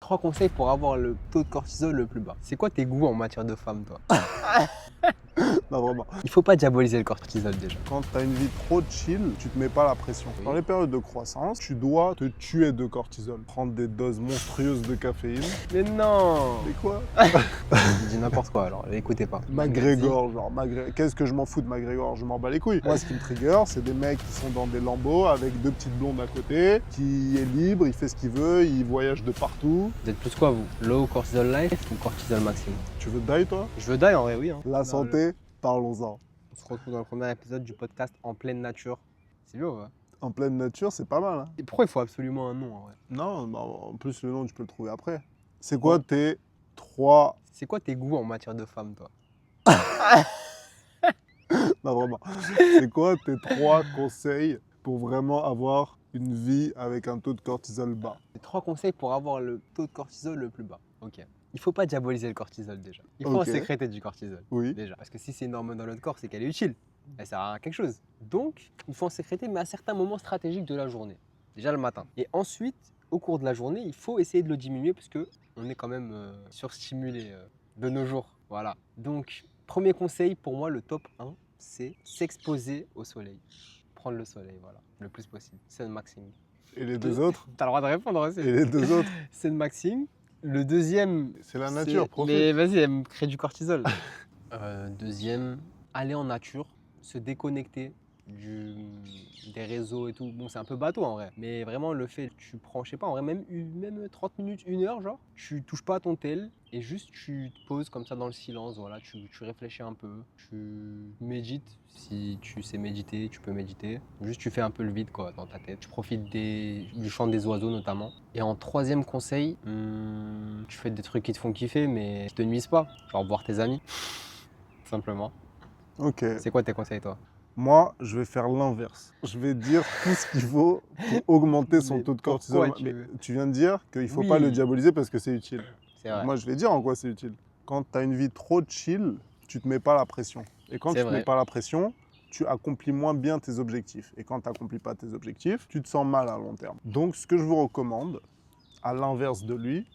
3 conseils pour avoir le taux de cortisol le plus bas. C'est quoi tes goûts en matière de femme, toi? Non, vraiment. Il faut pas diaboliser le cortisol déjà. Quand tu as une vie trop chill, tu te mets pas la pression. Oui. Dans les périodes de croissance, tu dois te tuer de cortisol. Prendre des doses monstrueuses de caféine. Mais non! Mais quoi? Je dis n'importe quoi alors, écoutez pas. McGregor, genre, qu'est-ce que je m'en fous de McGregor? Je m'en bats les couilles. Moi, ce qui me trigger, c'est des mecs qui sont dans des Lambeaux avec deux petites blondes à côté, qui est libre, il fait ce qu'il veut, il voyage de partout. Vous êtes plus quoi vous? Low cortisol life ou cortisol maximum? Tu veux die, toi? Je veux die en vrai, oui. Hein. La santé, parlons-en. On se retrouve dans le premier épisode du podcast En pleine nature. C'est bien, ouais. En pleine nature, c'est pas mal. Hein. Et pourquoi il faut absolument un nom en vrai? Non, bah, en plus, le nom, tu peux le trouver après. C'est quoi tes 3... C'est quoi tes goûts en matière de femme, toi? Non, vraiment. C'est quoi tes 3 conseils pour vraiment avoir une vie avec un taux de cortisol bas? Les 3 conseils pour avoir le taux de cortisol le plus bas. Ok. Il faut pas diaboliser le cortisol déjà. Il faut en Ok. sécréter du cortisol. Oui. Déjà. Parce que si c'est une hormone dans notre corps, c'est qu'elle est utile. Elle sert à quelque chose. Donc, il faut en sécréter, mais à certains moments stratégiques de la journée. Déjà le matin. Et ensuite, au cours de la journée, il faut essayer de le diminuer parce que on est quand même surstimulé de nos jours. Voilà. Donc, premier conseil pour moi, le top 1, c'est s'exposer au soleil. Prendre le soleil, voilà, le plus possible. C'est le maximum. Et les deux autres? T'as le droit de répondre aussi. Et les deux autres? C'est le maximum. Le deuxième, C'est la nature, profite. mais vas-y, elle me crée du cortisol. Deuxième, aller en nature, se déconnecter des réseaux et tout. Bon, c'est un peu bateau en vrai, mais vraiment le fait, tu prends, je sais pas, en vrai, même 30 minutes, 1 heure, genre, tu touches pas à ton tel et juste tu te poses comme ça dans le silence, voilà, tu réfléchis un peu, tu médites. Si tu sais méditer, tu peux méditer. Juste tu fais un peu le vide quoi dans ta tête. Tu profites du chant des oiseaux notamment. Et en troisième conseil, tu fais des trucs qui te font kiffer mais qui te nuisent pas. Genre voir tes amis, simplement. Ok. C'est quoi tes conseils toi? Moi, je vais faire l'inverse. Je vais dire tout ce qu'il faut pour augmenter son Mais taux de pourquoi cortisol. tu Mais veux tu viens de dire qu'il ne faut Oui. pas le diaboliser parce que c'est utile. C'est Donc vrai. moi, je vais dire en quoi c'est utile. Quand tu as une vie trop chill, tu te mets pas la pression. Et quand C'est tu te vrai. mets pas la pression, tu accomplis moins bien tes objectifs. Et quand tu n'accomplis pas tes objectifs, tu te sens mal à long terme. Donc, ce que je vous recommande, à l'inverse de lui,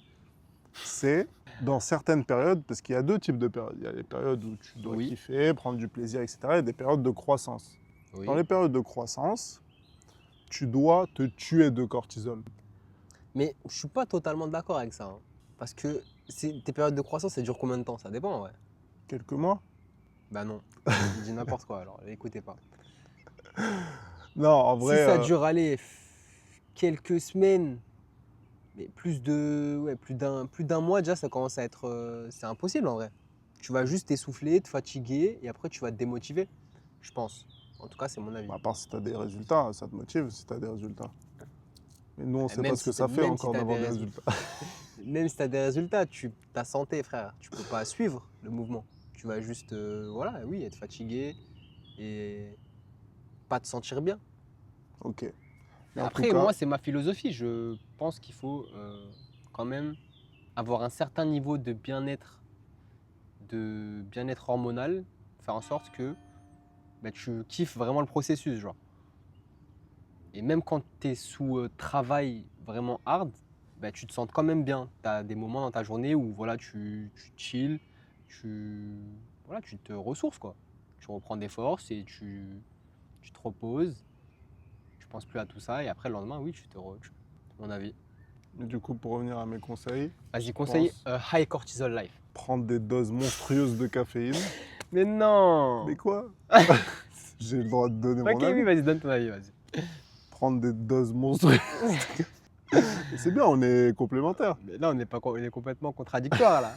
c'est dans certaines périodes, parce qu'il y a 2 types de périodes. Il y a les périodes où tu dois Oui. kiffer, prendre du plaisir, etc. Et des périodes de croissance. Oui. Dans les périodes de croissance, tu dois te tuer de cortisol. Mais je suis pas totalement d'accord avec ça. Hein. Parce que tes périodes de croissance, ça dure combien de temps? Ça dépend, ouais. Quelques mois? Bah non. Je dis n'importe quoi alors, écoutez pas. Non, en vrai... Si ça dure, allez, quelques semaines, mais plus d'un mois déjà, ça commence à être... c'est impossible en vrai. Tu vas juste t'essouffler, te fatiguer et après tu vas te démotiver, je pense. En tout cas, c'est mon avis. à part si tu as des résultats, ça te motive si tu as des résultats. Mais nous, on ne sait Même pas ce que si ça t'as- fait même encore si t'as d'avoir des des résultats. Même si tu as des résultats, ta santé, frère, tu peux pas suivre le mouvement. Tu vas juste, voilà, oui, être fatigué et pas te sentir bien. Ok. Mais En après, tout cas, moi, c'est ma philosophie. Je pense qu'il faut quand même avoir un certain niveau de bien-être hormonal, faire en sorte que bah, tu kiffes vraiment le processus, genre. Et même quand tu es sous travail vraiment hard, bah, tu te sens quand même bien. Tu as des moments dans ta journée où voilà, tu chill, voilà, tu te ressources, quoi. Tu reprends des forces et tu te reposes. Tu penses plus à tout ça et après le lendemain, oui, mon avis. du coup, pour revenir à mes conseils, Vas-y, conseil pense- high cortisol life. prendre des doses monstrueuses de caféine. Mais non. Mais quoi? J'ai le droit de donner Ok, mon avis. oui, vas-y, donne ton avis, vas-y. Prendre des doses monstrueuses. C'est bien, on est complémentaires. Mais là, on est complètement contradictoire là.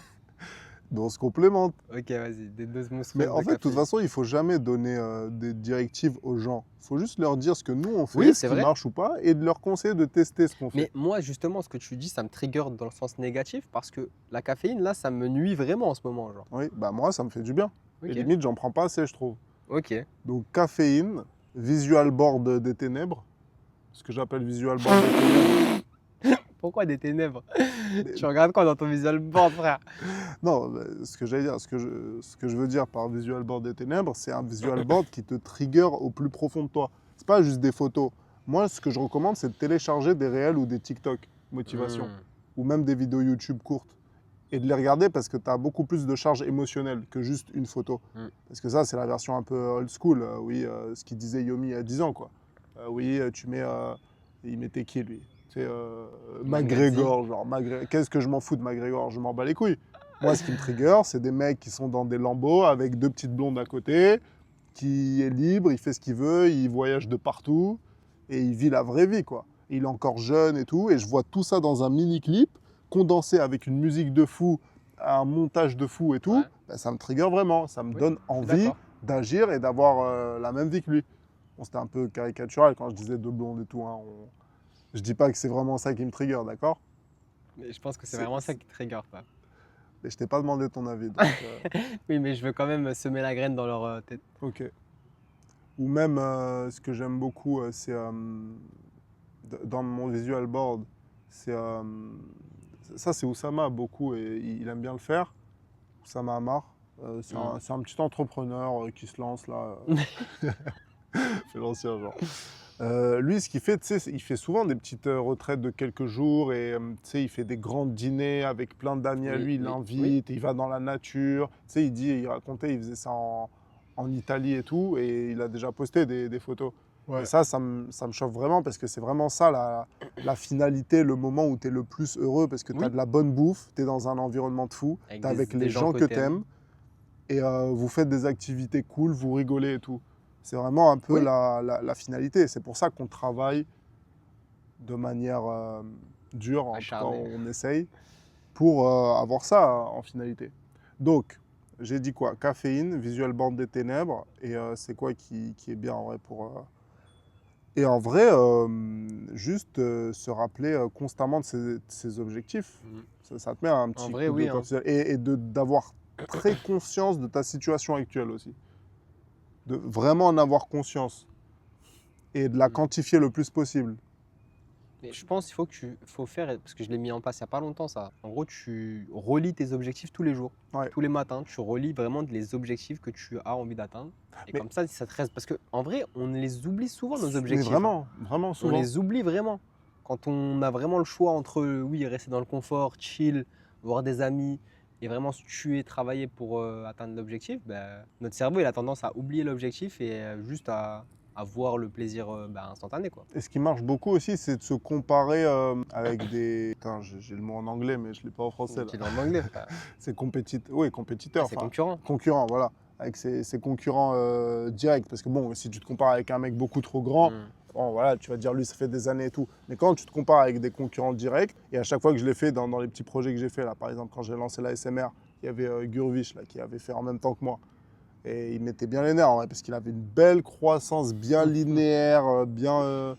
Mais on se complémente. Ok, vas-y, des doses monstrueuses. Mais en de fait, de toute caféine. façon, il ne faut jamais donner des directives aux gens. Il faut juste leur dire ce que nous, on fait, Oui, ce c'est qui vrai. marche ou pas, et de leur conseiller de tester ce qu'on fait. Mais moi, justement, ce que tu dis, ça me trigger dans le sens négatif parce que la caféine, là, ça me nuit vraiment en ce moment, genre. Oui, bah moi, ça me fait du bien. Ok. Et limite, j'en prends pas assez, je trouve. Ok. Donc, caféine, visual board des ténèbres. Ce que j'appelle visual board des ténèbres. Pourquoi des ténèbres? Mais- Tu regardes quoi dans ton visual board, frère? Non, ce que j'allais dire, ce que je veux dire par visual board des ténèbres, c'est un visual board qui te trigger au plus profond de toi. C'est pas juste des photos. Moi, ce que je recommande, c'est de télécharger des réels ou des TikTok motivation. ou même des vidéos YouTube courtes et de les regarder parce que tu as beaucoup plus de charge émotionnelle que juste une photo. Parce que ça, c'est la version un peu old school, ce qu'il disait Yomi il y a 10 ans, quoi. Tu mets... il mettait qui, lui? C'est McGregor, genre, qu'est-ce que je m'en fous de McGregor? Je m'en bats les couilles. Moi, ce qui me trigger, c'est des mecs qui sont dans des Lambeaux avec 2 petites blondes à côté, qui est libre, il fait ce qu'il veut, il voyage de partout, et il vit la vraie vie, quoi. Il est encore jeune et tout, et je vois tout ça dans un mini-clip, condensé avec une musique de fou, un montage de fou et tout, bah, ça me trigger vraiment, ça me donne envie d'agir et d'avoir la même vie que lui. Bon, c'était un peu caricatural quand je disais 2 blondes et tout, hein. Je dis pas que c'est vraiment ça qui me trigger, d'accord? Mais je pense que c'est vraiment ça qui te trigger, quoi. Mais je t'ai pas demandé ton avis. Donc, Oui, mais je veux quand même semer la graine dans leur tête. Ok. Ou même, ce que j'aime beaucoup, c'est dans mon visual board, c'est ça, c'est Oussama beaucoup et il aime bien le faire. Oussama Amar, c'est un petit entrepreneur qui se lance là. C'est l'ancien genre. Lui, ce qu'il fait, tu sais, il fait souvent des petites retraites de quelques jours et tu sais, il fait des grands dîners avec plein d'amis à lui, il l'invite, il va dans la nature. Tu sais, il racontait, il faisait ça en Italie et tout, et il a déjà posté des photos. Ouais. Et ça me chauffe vraiment parce que c'est vraiment ça la finalité, le moment où tu es le plus heureux parce que tu as de la bonne bouffe, tu es dans un environnement de fou, tu es avec les gens que tu aimes et vous faites des activités cool, vous rigolez et tout. C'est vraiment un peu la finalité. C'est pour ça qu'on travaille de manière dure, en tout cas on essaye, pour avoir ça en finalité. Donc, j'ai dit quoi? Caféine, visual board des ténèbres, et c'est quoi qui est bien en vrai pour... Et en vrai, juste se rappeler constamment de ses objectifs. Ça te met un petit coup de cortisol. Et d'avoir très conscience de ta situation actuelle aussi. De vraiment en avoir conscience et de la quantifier le plus possible. Mais je pense qu'il faut faire, parce que je l'ai mis en place il n'y a pas longtemps ça. En gros, tu relis tes objectifs tous les jours. Tous les matins, tu relis vraiment les objectifs que tu as envie d'atteindre. Et comme ça te reste. Parce qu'en vrai, on les oublie souvent, nos objectifs. Mais vraiment souvent. On les oublie vraiment. Quand on a vraiment le choix entre, rester dans le confort, chill, voir des amis, et vraiment se tuer, travailler pour atteindre l'objectif, notre cerveau il a tendance à oublier l'objectif et juste à voir le plaisir instantané, quoi. Et ce qui marche beaucoup aussi, c'est de se comparer avec des... Putain, j'ai le mot en anglais, mais je ne l'ai pas en français. C'est en anglais. C'est compétiteurs. C'est concurrents. Concurrents, voilà. Avec ses concurrents directs. Parce que bon, si tu te compares avec un mec beaucoup trop grand, bon, voilà, tu vas te dire lui, ça fait des années et tout. Mais quand tu te compares avec des concurrents directs, et à chaque fois que je l'ai fait dans les petits projets que j'ai fait, là, par exemple, quand j'ai lancé la SMR, il y avait Gurvich là, qui avait fait en même temps que moi. Et il mettait bien les nerfs, parce qu'il avait une belle croissance bien linéaire,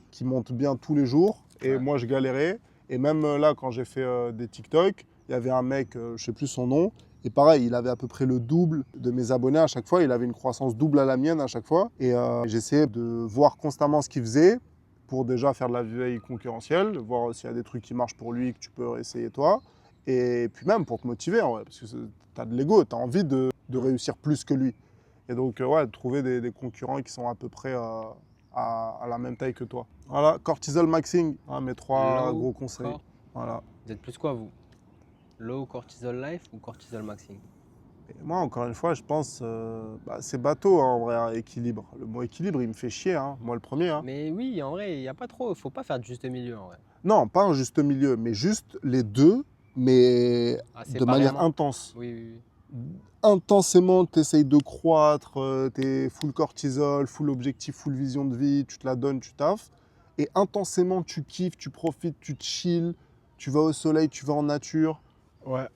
qui monte bien tous les jours. Et moi, je galérais. Et même là, quand j'ai fait des TikTok, il y avait un mec, je ne sais plus son nom, et pareil, il avait à peu près le double de mes abonnés à chaque fois. Il avait une croissance double à la mienne à chaque fois. Et j'essayais de voir constamment ce qu'il faisait pour déjà faire de la veille concurrentielle, voir s'il y a des trucs qui marchent pour lui que tu peux essayer toi. Et puis même pour te motiver, en vrai, parce que tu as de l'ego, tu as envie de réussir plus que lui. Et donc, trouver des concurrents qui sont à peu près à la même taille que toi. Voilà, cortisol maxing, mes 3 gros conseils. Voilà. Vous êtes plus quoi, vous? Low cortisol life ou cortisol maxing? Et moi, encore une fois, je pense, c'est bateau, en vrai, équilibre. Le mot équilibre, il me fait chier, moi le premier. Mais oui, en vrai, il n'y a pas trop, il ne faut pas faire de juste milieu, en vrai. Non, pas un juste milieu, mais juste les deux, mais de manière intense. Oui. Intensément, tu essayes de croître, tu es full cortisol, full objectif, full vision de vie, tu te la donnes, tu taffes. Et intensément, tu kiffes, tu profites, tu te chill, tu vas au soleil, tu vas en nature. Ouais.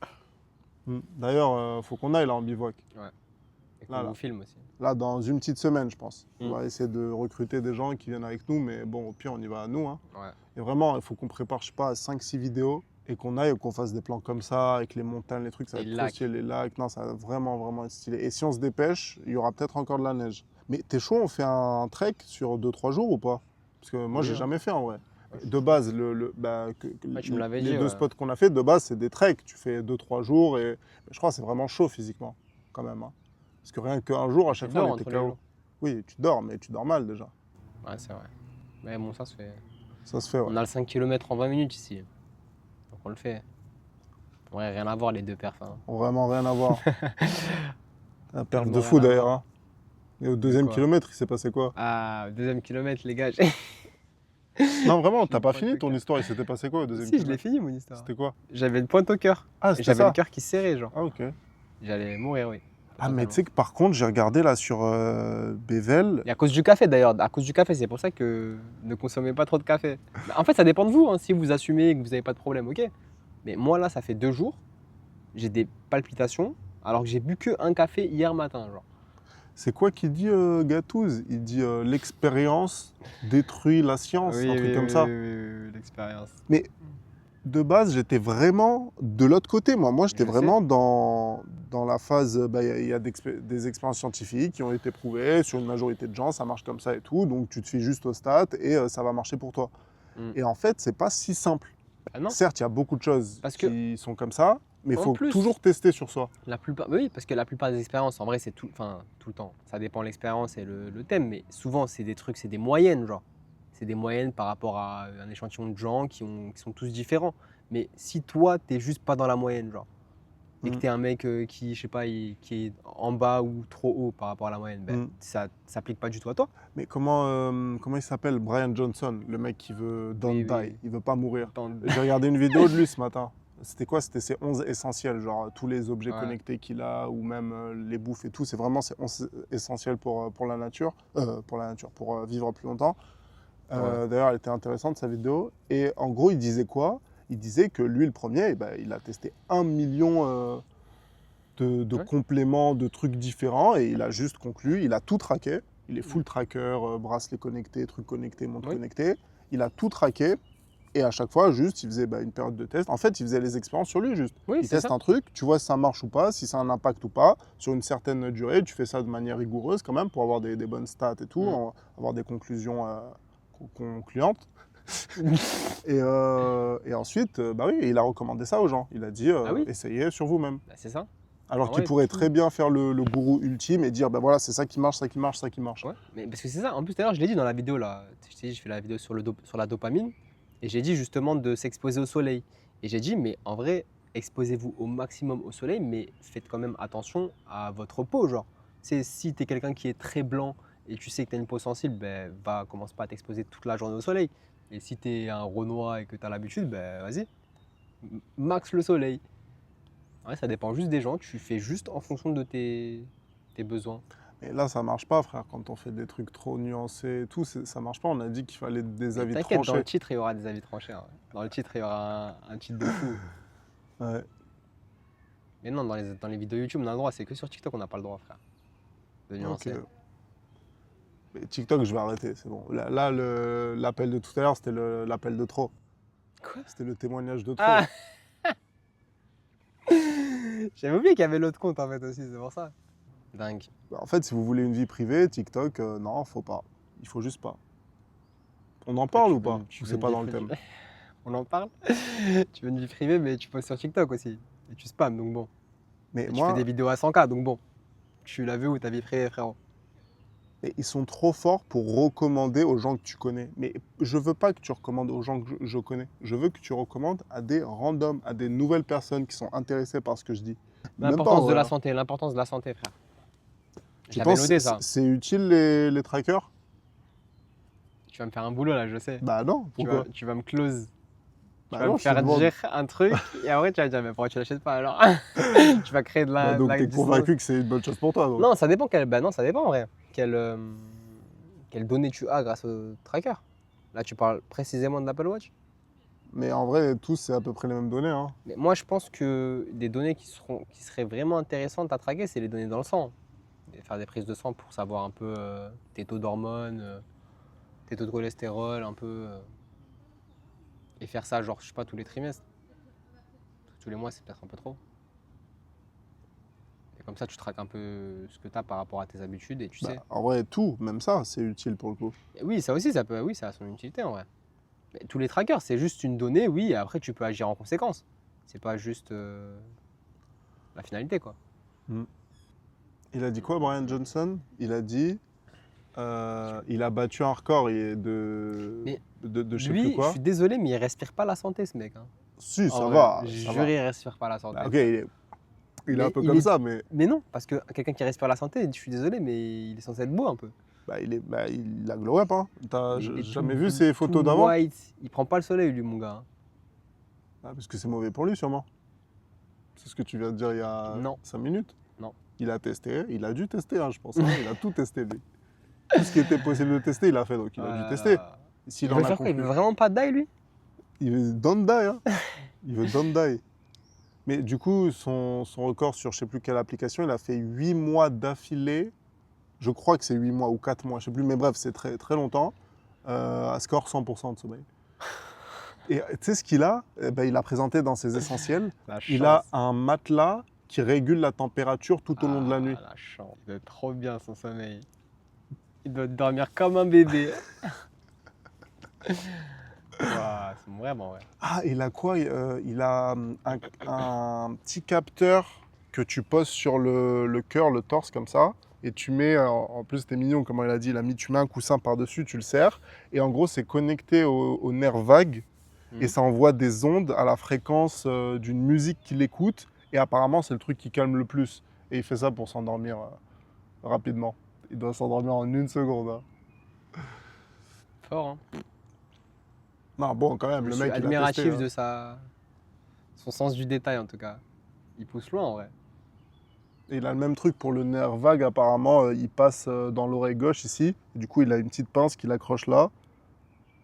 D'ailleurs, faut qu'on aille là en bivouac. Ouais. Et qu'on vous filme aussi. Là, dans une petite semaine, je pense. On va essayer de recruter des gens qui viennent avec nous, mais bon, au pire, on y va à nous. Ouais. Et vraiment, il faut qu'on prépare, je sais pas, 5-6 vidéos et qu'on aille, qu'on fasse des plans comme ça, avec les montagnes, les trucs, ça va être trop stylé, les lacs. Non, ça va vraiment être stylé. Et si on se dépêche, il y aura peut-être encore de la neige. Mais t'es chaud, on fait un trek sur 2-3 jours ou pas? Parce que moi, j'ai jamais fait en vrai. De base, tu me l'avais dit, les 2 spots qu'on a fait, de base, c'est des treks. Tu fais 2-3 jours et je crois que c'est vraiment chaud physiquement, quand même. Parce que rien qu'un jour, à chaque fois, on était KO. Oui, tu dors, mais tu dors mal déjà. Ouais, c'est vrai. Mais bon, ça se fait. Ça se fait, ouais. On a le 5 km en 20 minutes ici. Donc on le fait. Ouais, rien à voir les deux perfs. Hein. Vraiment rien à voir. Un perf Vraiment de rien fou à d'ailleurs. voir. Hein. Et au De deuxième quoi? kilomètre, il s'est passé quoi? Ah, au deuxième kilomètre, les gars, Non, vraiment, j'ai t'as une pas pointe fini au ton cœur. histoire, il s'était passé quoi au deuxième Si, je l'ai kilomètre? fini, mon histoire. C'était quoi? J'avais une pointe au cœur. Ah, Et c'était j'avais le ça? cœur qui se serrait, genre. Ah, ok. J'allais mourir, oui. Ah, mais tu Potentiellement. sais que par contre, j'ai regardé là sur Bevel. Et à cause du café, d'ailleurs. À cause du café, c'est pour ça que ne consommez pas trop de café. Bah, en fait, ça dépend de vous. Hein, si vous assumez et que vous n'avez pas de problème, ok. Mais moi, là, ça fait 2 jours. J'ai des palpitations alors que j'ai bu que un café hier matin, genre. C'est quoi qu'il dit Gattuso? Il dit l'expérience détruit la science, Oui, un truc oui, comme oui, ça. oui, oui, oui, l'expérience. Mais de base, j'étais vraiment de l'autre côté. Moi, j'étais Je sais. vraiment dans la phase, bah, il y a des expériences scientifiques qui ont été prouvées sur une majorité de gens, ça marche comme ça et tout. Donc, tu te fies juste au stats et ça va marcher pour toi. Mm. Et en fait, c'est pas si simple. Bah non, Certes, il y a beaucoup de choses parce que qui sont comme ça, mais il en faut plus, toujours tester sur soi. la plupart, oui, parce que la plupart des expériences, en vrai, c'est tout, enfin, tout le temps. Ça dépend de l'expérience et le thème, mais souvent, c'est des trucs, c'est des moyennes, genre. C'est des moyennes par rapport à un échantillon de gens qui sont tous différents. Mais si toi, t'es juste pas dans la moyenne, genre, et que Mm. t'es un mec qui, je sais pas, qui est en bas ou trop haut par rapport à la moyenne, ben, Mm. ça s'applique pas du tout à toi. Mais comment il s'appelle? Brian Johnson, le mec qui veut don't Oui, die, oui. il veut pas mourir. Dans- J'ai regardé une vidéo de lui ce matin. C'était quoi? C'était ses 11 essentiels, genre tous les objets Ouais. connectés qu'il a, ou même les bouffes et tout. C'est vraiment ses 11 essentiels pour la nature, pour vivre plus longtemps. Ouais. D'ailleurs, elle était intéressante sa vidéo. Et en gros, il disait quoi? Il disait que lui, le premier, eh ben, il a testé 1 million de Ouais. compléments, de trucs différents, et il a juste conclu, il a tout traqué. Il est full tracker, bracelet connecté, trucs connectés, montre Oui. connectée. Il a tout traqué. Et à chaque fois, juste, il faisait une période de test. En fait, il faisait les expériences sur lui, juste. Oui, Il c'est teste ça. un truc, tu vois si ça marche ou pas, si ça a un impact ou pas, sur une certaine durée. Tu fais ça de manière rigoureuse quand même pour avoir des bonnes stats et tout, Mm. avoir des conclusions concluantes. Et ensuite, bah oui, il a recommandé ça aux gens. Il a dit, Ah oui, essayez sur vous-même. bah, c'est ça. Alors En qu'il vrai, pourrait tout. très bien faire le gourou ultime et dire, ben voilà, c'est ça qui marche, ça qui marche, ça qui marche. Ouais, mais parce que c'est ça. En plus, d'ailleurs, je l'ai dit dans la vidéo là. Je t'ai dit, je fais la vidéo sur, sur la dopamine. Et j'ai dit justement de s'exposer au soleil. Et j'ai dit, mais en vrai, exposez-vous au maximum au soleil, mais faites quand même attention à votre peau. Genre, c'est si tu es quelqu'un qui est très blanc et tu sais que tu as une peau sensible, ben, commence pas à t'exposer toute la journée au soleil. Et si tu es un Renoir et que tu as l'habitude, ben, vas-y, max le soleil. Ouais, ça dépend juste des gens. Tu fais juste en fonction de tes besoins. Et là, ça marche pas, frère. Quand on fait des trucs trop nuancés et tout, ça marche pas. On a dit qu'il fallait des Mais avis t'inquiète, dans le tranchés. titre, il y aura des avis tranchés. Hein. Dans le titre, il y aura un titre de fou. Ouais. Mais non, dans les vidéos YouTube, on a le droit. C'est que sur TikTok, on n'a pas le droit, frère. De Ok. nuancer. Mais TikTok, je vais arrêter, c'est bon. Là, l'appel de tout à l'heure, c'était l'appel de trop. Quoi? C'était le témoignage de trop. Ah J'avais oublié qu'il y avait l'autre compte en fait aussi, c'est pour ça. Dingue. Bah, en fait, si vous voulez une vie privée, TikTok, non, faut pas. Il faut juste pas. On en parle ou pas? Ou c'est pas dans le thème? On en parle. Tu veux une vie privée, mais tu postes sur TikTok aussi. Et tu spams, donc bon. Mais Et tu fais moi, des vidéos à 100K, donc bon. Tu l'as vu ou ta vie privée, frérot. mais ils sont trop forts pour recommander aux gens que tu connais. Mais je veux pas que tu recommandes aux gens que je connais. Je veux que tu recommandes à des randoms, à des nouvelles personnes qui sont intéressées par ce que je dis. Même pas en L'importance de vrai, la hein. santé, l'importance de la santé, frère. Tu J'avais penses noté que ça. c'est utile les trackers? Tu vas me faire un boulot là, je sais. Bah non, pourquoi? Tu vas me close. Tu Bah vas non, me je te faire demande. dire un truc et après tu vas dire mais pourquoi tu l'achètes pas alors? Tu vas créer de Bah la, de donc la t'es distance. convaincu que c'est une bonne chose pour toi, donc. Non, ça dépend non, ça dépend en vrai. Quelles données tu as grâce au tracker. Là, tu parles précisément de l'Apple Watch. Mais en vrai, tous, c'est à peu près les mêmes données, hein. Mais moi, je pense que des données qui seraient vraiment intéressantes à traquer, c'est les données dans le sang. Et faire des prises de sang pour savoir un peu tes taux d'hormones, tes taux de cholestérol, un peu. Et faire ça, genre, je sais pas, tous les trimestres. Tous les mois, c'est peut-être un peu trop. Et comme ça, tu traques un peu ce que tu as par rapport à tes habitudes et tu sais. Bah, en vrai, tout, même ça, c'est utile pour le coup. Et oui, ça aussi, oui, ça a son utilité en vrai. Mais tous les trackers, c'est juste une donnée, oui, et après, tu peux agir en conséquence. C'est pas juste la finalité, quoi. Il a dit quoi, Brian Johnson? Il a dit, il a battu un record Mais de je sais plus Lui, je quoi. suis désolé, mais il respire pas la santé, ce mec. Hein. Si, ça En vrai, va. je Ça jure, va. il respire pas la santé. Bah, ok, il est un Mais peu il comme est- ça, mais Mais non, parce que quelqu'un qui respire la santé, je suis désolé, mais il est censé être beau un peu. il a glow up. Hein. T'as Mais il est jamais tout vu ses photos tout d'avant? white. Il prend pas le soleil, lui, mon gars. Ah, parce que c'est mauvais pour lui, sûrement. C'est ce que tu viens de dire il y a Non. 5 minutes. Non. Il a testé, il a dû tester, hein, je pense. Hein. Il a tout testé, lui. Tout ce qui était possible de tester, il a fait, donc il a dû tester. S'il Il en veut a faire quoi? Il conclu. veut vraiment pas de die, lui? Il veut don't die, hein. Il veut don't die. Mais du coup, son record sur je sais plus quelle application, il a fait 8 mois d'affilée. Je crois que c'est 8 mois ou 4 mois, je sais plus, mais bref, c'est très, très longtemps. À score 100% de sommeil. Et tu sais ce qu'il a? Eh ben, il a présenté dans ses essentiels. La Il a chance. un matelas qui régule la température tout au long de la nuit. La chance. Il doit être trop bien, son sommeil. Il doit dormir comme un bébé. Ouah, c'est vraiment, ouais. Ah, il a quoi? Il a un petit capteur que tu poses sur le cœur, le torse comme ça. Et tu mets, en plus c'était mignon comment il a dit, tu mets un coussin par-dessus, tu le serres. Et en gros c'est connecté au nerf vague. Et ça envoie des ondes à la fréquence d'une musique qu'il écoute. Et apparemment c'est le truc qui calme le plus. Et il fait ça pour s'endormir rapidement. Il doit s'endormir en 1 seconde. Hein. Fort, hein. Non, bon, quand même, Je le suis mec, il a testé. admiratif Hein. de son sens du détail, en tout cas. Il pousse loin, en vrai. Et il a le même truc pour le nerf vague, apparemment, il passe dans l'oreille gauche ici. Et du coup, il a une petite pince qu'il accroche là.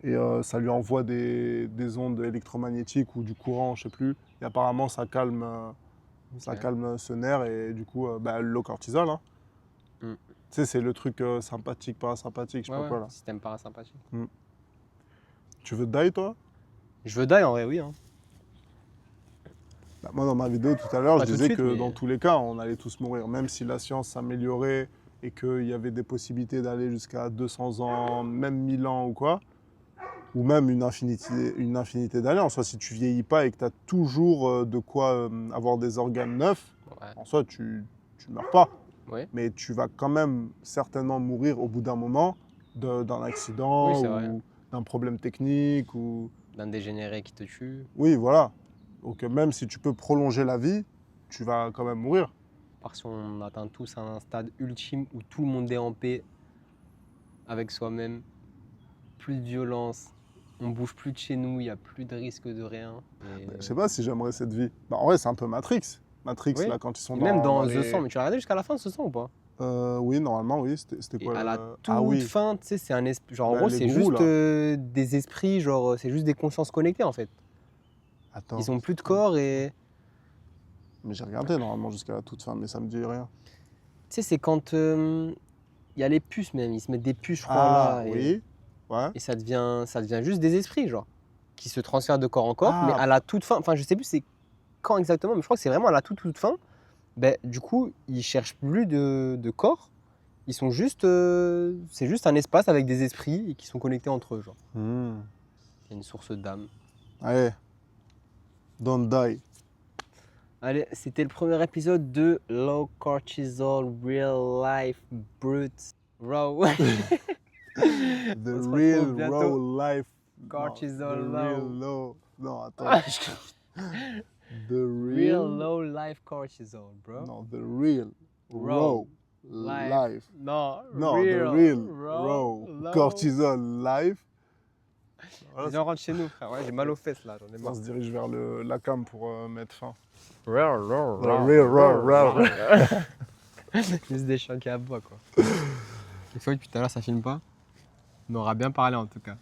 Et ça lui envoie des ondes électromagnétiques ou du courant, je sais plus. Et apparemment, ça calme ce nerf et du coup, le cortisol. Hein. Mm. Tu sais, c'est le truc sympathique, parasympathique, je sais pas quoi là. Système parasympathique. Tu veux die, toi? Je veux die, en vrai, oui. Hein. Moi, dans ma vidéo tout à l'heure, Pas je tout de disais suite, que mais- dans tous les cas, on allait tous mourir. Même si la science s'améliorait et qu'il y avait des possibilités d'aller jusqu'à 200 ans, même 1000 ans ou quoi, ou même une infinité d'années. En soi, si tu vieillis pas et que tu as toujours de quoi avoir des organes neufs, Ouais. en soi, tu meurs pas. Ouais. Mais tu vas quand même certainement mourir au bout d'un moment d'un accident Oui, c'est vrai. ou d'un problème technique ou... D'un dégénéré qui te tue. Oui, voilà. Donc même si tu peux prolonger la vie, tu vas quand même mourir. Parce qu'on atteint tous un stade ultime où tout le monde est en paix avec soi-même. Plus de violence. On bouge plus de chez nous, il n'y a plus de risque de rien. Et... Je sais pas si j'aimerais cette vie. Bah, en vrai, c'est un peu Matrix. Matrix, Oui. là, quand ils sont Et même dans les- The 100, mais tu l'as regardé jusqu'à la fin de The 100 ou pas? Oui, normalement, oui. C'était Et quoi à la le- toute Ah oui. fin, tu sais, c'est un esprit. Genre, en Bah, gros, les c'est gourous, juste là. des esprits, genre, c'est juste des consciences connectées en fait. Attends. Ils ont plus de corps et. Mais j'ai regardé normalement jusqu'à la toute fin, mais ça me dit rien. Tu sais, c'est quand il y a les puces même, ils se mettent des puces, je crois, Ah, là. oui. Ouais. Et ça devient juste des esprits, genre, qui se transfèrent de corps en corps, Ah. mais à la toute fin, enfin, je sais plus c'est quand exactement, mais je crois que c'est vraiment à la toute fin. Ben, du coup, ils cherchent plus de corps, ils sont juste. C'est juste un espace avec des esprits et qui sont connectés entre eux, genre. Hmm. Il y a une source d'âme. Allez. Don't die. Allez, c'était le premier épisode de Low Cortisol Real Life Brute Raw. The On se real retrouve bientôt. raw life. Cortisol non, the low. real low. Non, attends. Real The real. low life cortisol, bro. Non, the real Raw raw life. Non, Non, real, the real raw, raw low. cortisol life. Voilà, Vas-y, on rentre chez nous, frère. Ouais, j'ai mal aux fesses là, j'en ai on marre. se dirige vers la cam pour mettre fin. Real, raw, The real raw. Juste des chiens qui aboient, quoi. Il faut que depuis tout à l'heure ça filme pas. On aura bien parlé en tout cas.